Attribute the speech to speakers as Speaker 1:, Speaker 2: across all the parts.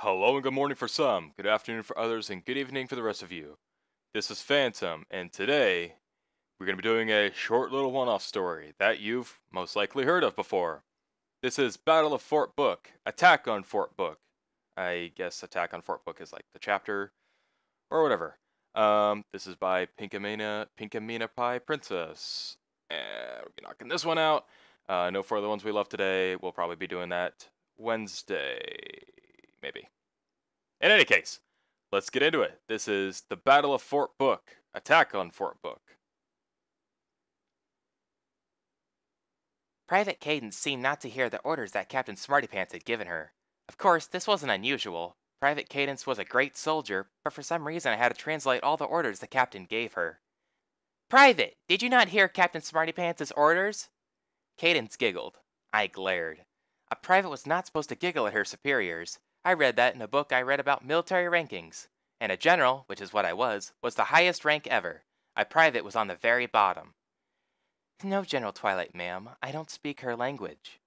Speaker 1: Hello and good morning for some, good afternoon for others, and good evening for the rest of you. This is Phantom, and today we're going to be doing a short little one-off story that you've most likely heard of before. This is Battle of Fort Book, Attack on Fort Book. I guess Attack on Fort Book is like the chapter, or whatever. This is by Pinkamena Pie Princess. And we'll be knocking this one out. No further ones we love today. We'll probably be doing that Wednesday, maybe. In any case, let's get into it. This is the Battle of Fort Book, Attack on Fort Book.
Speaker 2: Private Cadence seemed not to hear the orders that Captain Smartypants had given her. Of course, this wasn't unusual. Private Cadence was a great soldier, but for some reason I had to translate all the orders the captain gave her. Private, did you not hear Captain Smartypants' orders? Cadence giggled. I glared. A private was not supposed to giggle at her superiors. I read that in a book I read about military rankings. And a general, which is what I was the highest rank ever. A private was on the very bottom. No, General Twilight, ma'am. I don't speak her language.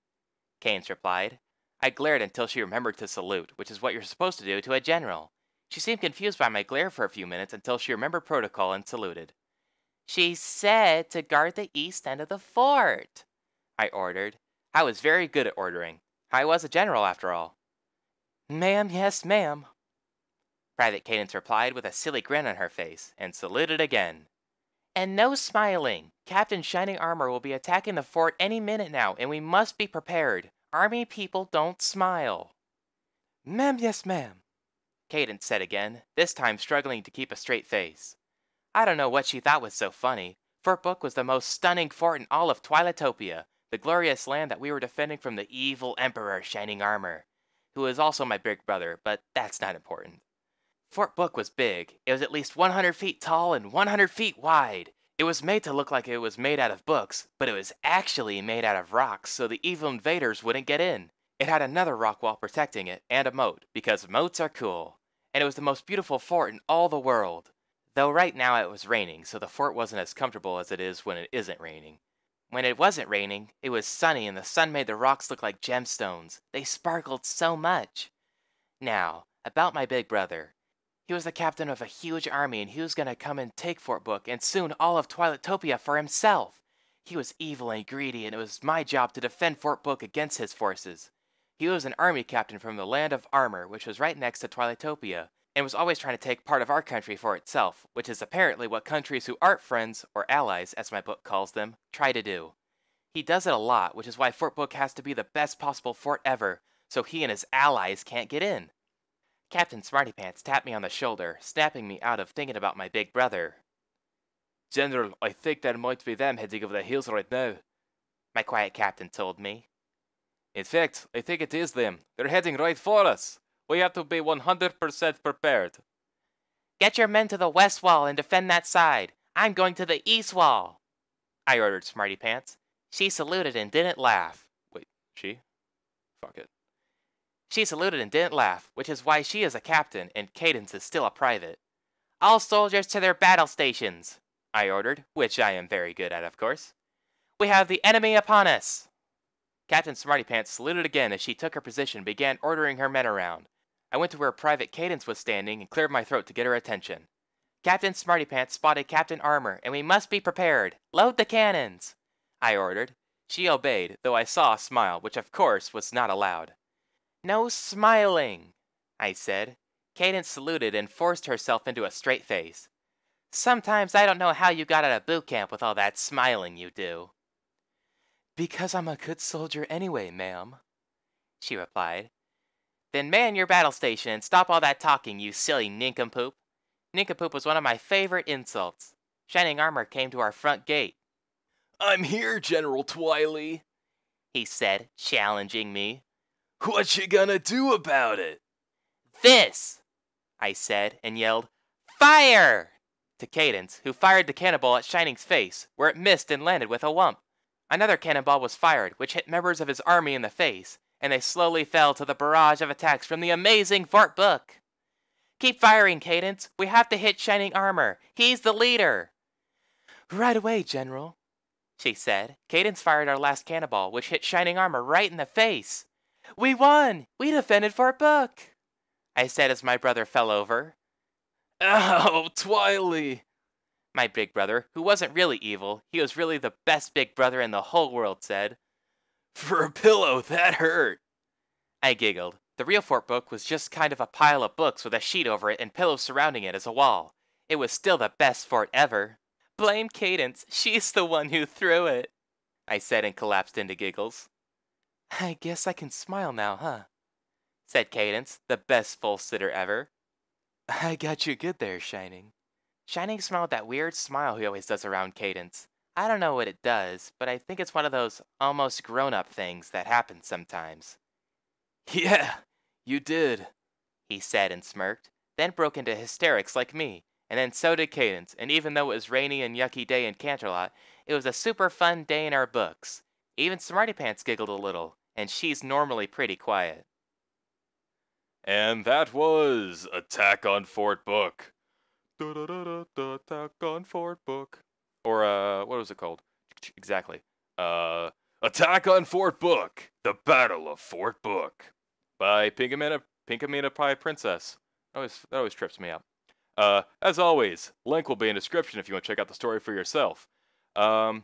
Speaker 2: Cadence replied. I glared until she remembered to salute, which is what you're supposed to do to a general. She seemed confused by my glare for a few minutes until she remembered protocol and saluted. She said to guard the east end of the fort, I ordered. I was very good at ordering. I was a general, after all. Ma'am, yes, ma'am. Private Cadence replied with a silly grin on her face, and saluted again. And no smiling. Captain Shining Armor will be attacking the fort any minute now, and we must be prepared. Army people don't smile. Ma'am, yes, ma'am, Cadence said again, this time struggling to keep a straight face. I don't know what she thought was so funny. Fort Book was the most stunning fort in all of Twilightopia, the glorious land that we were defending from the evil Emperor Shining Armor, who is also my big brother, but that's not important. Fort Book was big. It was at least 100 feet tall and 100 feet wide. It was made to look like it was made out of books, but it was actually made out of rocks so the evil invaders wouldn't get in. It had another rock wall protecting it, and a moat, because moats are cool. And it was the most beautiful fort in all the world. Though right now it was raining, so the fort wasn't as comfortable as it is when it isn't raining. When it wasn't raining, it was sunny and the sun made the rocks look like gemstones. They sparkled so much. Now, about my big brother. He was the captain of a huge army and he was going to come and take Fort Book and soon all of Twilightopia for himself. He was evil and greedy and it was my job to defend Fort Book against his forces. He was an army captain from the land of Armor, which was right next to Twilightopia, and was always trying to take part of our country for itself, which is apparently what countries who aren't friends, or allies as my book calls them, try to do. He does it a lot, which is why Fort Book has to be the best possible fort ever, so he and his allies can't get in. Captain Smartypants tapped me on the shoulder, snapping me out of thinking about my big brother. General, I think there might be them heading over the hills right now, my quiet captain told me. In fact, I think it is them. They're heading right for us. We have to be 100% prepared. Get your men to the west wall and defend that side. I'm going to the east wall, I ordered Smartypants. She saluted and didn't laugh. Wait, she? Fuck it. She saluted and didn't laugh, which is why she is a captain and Cadence is still a private. All soldiers to their battle stations, I ordered, which I am very good at, of course. We have the enemy upon us. Captain Smartypants saluted again as she took her position and began ordering her men around. I went to where Private Cadence was standing and cleared my throat to get her attention. Captain Smartypants spotted Captain Armor, and we must be prepared. Load the cannons, I ordered. She obeyed, though I saw a smile, which of course was not allowed. No smiling, I said. Cadence saluted and forced herself into a straight face. Sometimes I don't know how you got out of boot camp with all that smiling you do. Because I'm a good soldier anyway, ma'am, she replied. Then man your battle station and stop all that talking, you silly nincompoop. Nincompoop was one of my favorite insults. Shining Armor came to our front gate. I'm here, General Twily, he said, challenging me. What you gonna do about it? This, I said, and yelled, Fire! To Cadence, who fired the cannonball at Shining's face, where it missed and landed with a whump. Another cannonball was fired, which hit members of his army in the face, and they slowly fell to the barrage of attacks from the amazing Fort Book. Keep firing, Cadence. We have to hit Shining Armor. He's the leader. Right away, General, she said. Cadence fired our last cannonball, which hit Shining Armor right in the face. We won! We defended Fort Book! I said as my brother fell over.
Speaker 1: Ow, Twiley!
Speaker 2: My big brother, who wasn't really evil, he was really the best big brother in the whole world, said.
Speaker 1: For a pillow, that hurt.
Speaker 2: I giggled. The real fort book was just kind of a pile of books with a sheet over it and pillows surrounding it as a wall. It was still the best fort ever. Blame Cadence, she's the one who threw it, I said and collapsed into giggles. I guess I can smile now, huh? Said Cadence, the best full sitter ever. I got you good there, Shining. Shining smiled that weird smile he always does around Cadence. I don't know what it does, but I think it's one of those almost grown-up things that happen sometimes.
Speaker 1: Yeah, you did,
Speaker 2: he said and smirked, then broke into hysterics like me, and then so did Cadence, and even though it was rainy and yucky day in Canterlot, it was a super fun day in our books. Even Smarty Pants giggled a little, and she's normally pretty quiet.
Speaker 1: And that was Attack on Fort Book. Attack on Fort Book. Or, what was it called? Exactly. Attack on Fort Book. The Battle of Fort Book. By Pinkamena Pie Princess. That always trips me up. As always, link will be in the description if you want to check out the story for yourself. I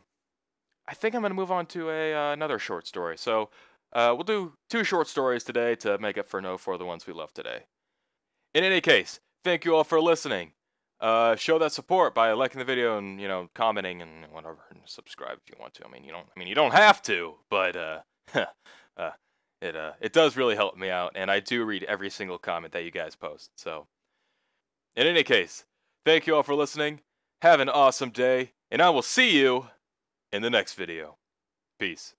Speaker 1: think I'm going to move on to another short story. So, we'll do 2 short stories today to make up for the ones we left today. In any case, thank you all for listening. Show that support by liking the video and, commenting and whatever, and subscribe if you want to. You don't have to, but, it does really help me out, and I do read every single comment that you guys post, so. In any case, thank you all for listening, have an awesome day, and I will see you in the next video. Peace.